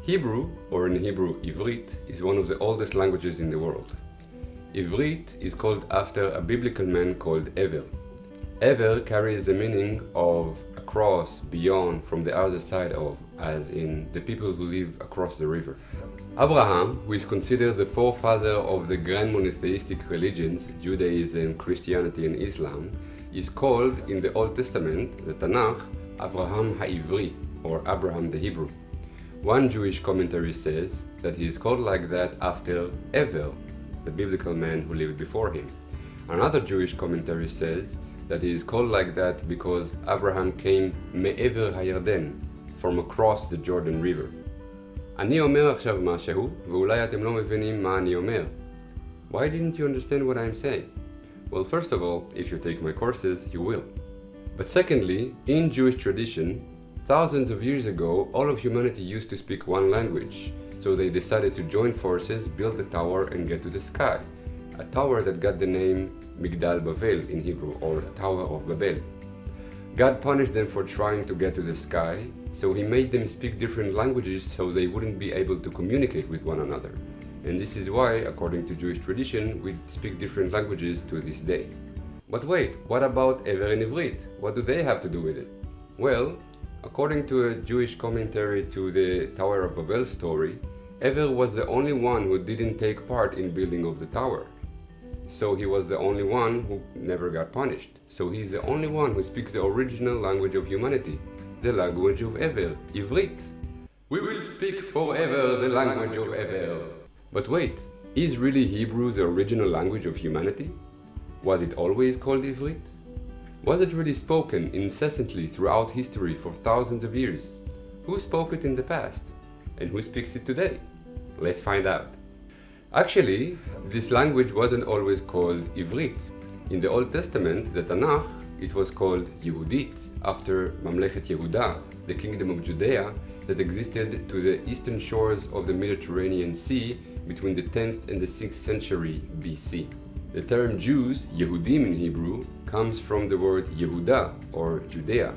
Hebrew, or in Hebrew Ivrit, is one of the oldest languages in the world. Ivrit is called after a biblical man called Ever. Ever carries the meaning of across, beyond, from the other side of, as in the people who live across the river. Abraham, who is considered the forefather of the grand monotheistic religions, Judaism, Christianity and Islam, is called in the Old Testament, the Tanakh, Avraham HaIvri, or Abraham the Hebrew. One Jewish commentary says that he is called like that after Ever, the biblical man who lived before him. Another Jewish commentary says that he is called like that because Abraham came me'ever hayarden, from across the Jordan River. אני אומר עכשיו משהו, ואולי אתם לא מבינים מה אני אומר. Why didn't you understand what I'm saying? Well, first of all, if you take my courses, you will. But secondly, in Jewish tradition, thousands of years ago, all of humanity used to speak one language, so they decided to join forces, build a tower and get to the sky. A tower that got the name Migdal Bavel in Hebrew, or Tower of Babel. God punished them for trying to get to the sky, so he made them speak different languages so they wouldn't be able to communicate with one another. And this is why, according to Jewish tradition, we speak different languages to this day. But wait, what about Ever and Ivrit? What do they have to do with it? Well, according to a Jewish commentary to the Tower of Babel story, Ever was the only one who didn't take part in building of the tower. So he was the only one who never got punished. So he's the only one who speaks the original language of humanity, the language of Ever, Ivrit. We will speak forever the language of Ever. But wait, is really Hebrew the original language of humanity? Was it always called Ivrit? Was it really spoken incessantly throughout history for thousands of years? Who spoke it in the past? And who speaks it today? Let's find out. Actually, this language wasn't always called Ivrit. In the Old Testament, the Tanakh, it was called Yehudit, after Mamlechet Yehuda, the kingdom of Judea that existed to the eastern shores of the Mediterranean Sea between the 10th and the 6th century BC. The term Jews, Yehudim in Hebrew, comes from the word Yehuda, or Judea.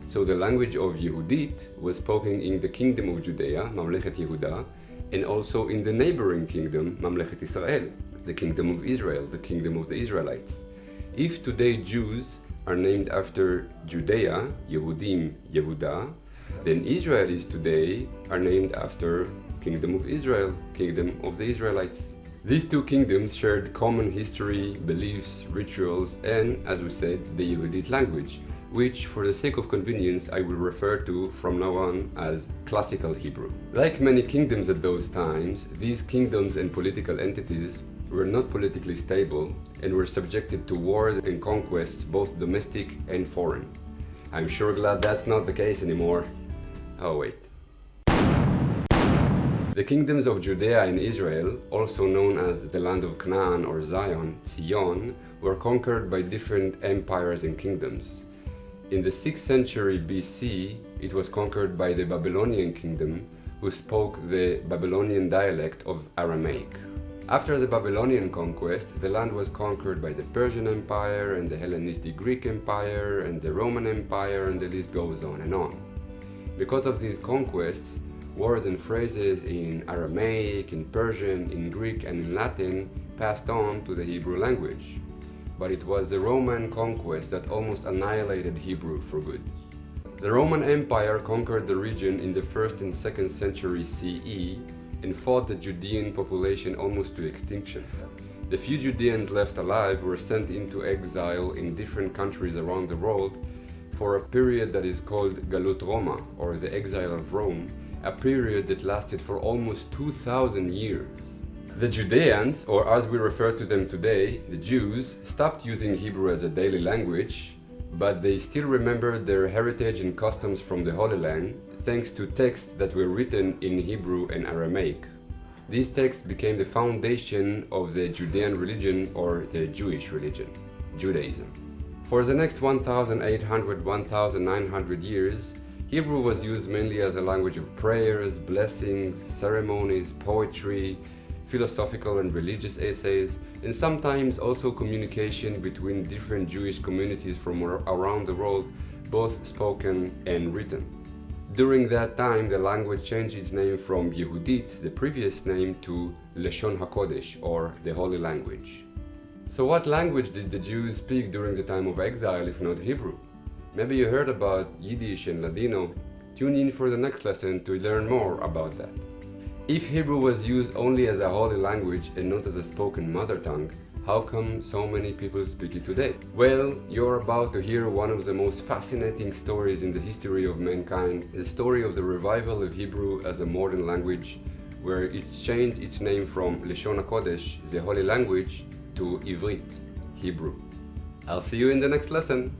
So the language of Yehudit was spoken in the kingdom of Judea, Mamlechet Yehuda, and also in the neighboring kingdom, Mamlechet Israel, the kingdom of Israel, the kingdom of the Israelites. If today Jews are named after Judea, Yehudim, Yehuda, then Israelis today are named after Kingdom of Israel, Kingdom of the Israelites. These two kingdoms shared common history, beliefs, rituals, and, as we said, the Yehudit language, which, for the sake of convenience, I will refer to from now on as Classical Hebrew. Like many kingdoms at those times, these kingdoms and political entities were not politically stable and were subjected to wars and conquests, both domestic and foreign. I'm sure glad that's not the case anymore. Oh wait. The kingdoms of Judea and Israel, also known as the land of Canaan or Zion, Zion, were conquered by different empires and kingdoms. In the 6th century BC, it was conquered by the Babylonian kingdom, who spoke the Babylonian dialect of Aramaic. After the Babylonian conquest, the land was conquered by the Persian Empire and the Hellenistic Greek Empire and the Roman Empire, and the list goes on and on. Because of these conquests, words and phrases in Aramaic, in Persian, in Greek and in Latin passed on to the Hebrew language. But it was the Roman conquest that almost annihilated Hebrew for good. The Roman Empire conquered the region in the 1st and 2nd century CE and fought the Judean population almost to extinction. The few Judeans left alive were sent into exile in different countries around the world for a period that is called Galut Roma, or the exile of Rome, a period that lasted for almost 2,000 years. The Judeans, or as we refer to them today, the Jews, stopped using Hebrew as a daily language, but they still remembered their heritage and customs from the Holy Land, thanks to texts that were written in Hebrew and Aramaic. These texts became the foundation of the Judean religion, or the Jewish religion, Judaism. For the next 1,800–1,900 years, Hebrew was used mainly as a language of prayers, blessings, ceremonies, poetry, philosophical and religious essays, and sometimes also communication between different Jewish communities from around the world, both spoken and written. During that time, the language changed its name from Yehudit, the previous name, to Leshon HaKodesh, or the Holy Language. So what language did the Jews speak during the time of exile if not Hebrew? Maybe you heard about Yiddish and Ladino. Tune in for the next lesson to learn more about that. If Hebrew was used only as a holy language and not as a spoken mother tongue, how come so many people speak it today? Well, you're about to hear one of the most fascinating stories in the history of mankind, the story of the revival of Hebrew as a modern language, where it changed its name from Leshon HaKodesh, the holy language, to Ivrit, Hebrew. I'll see you in the next lesson.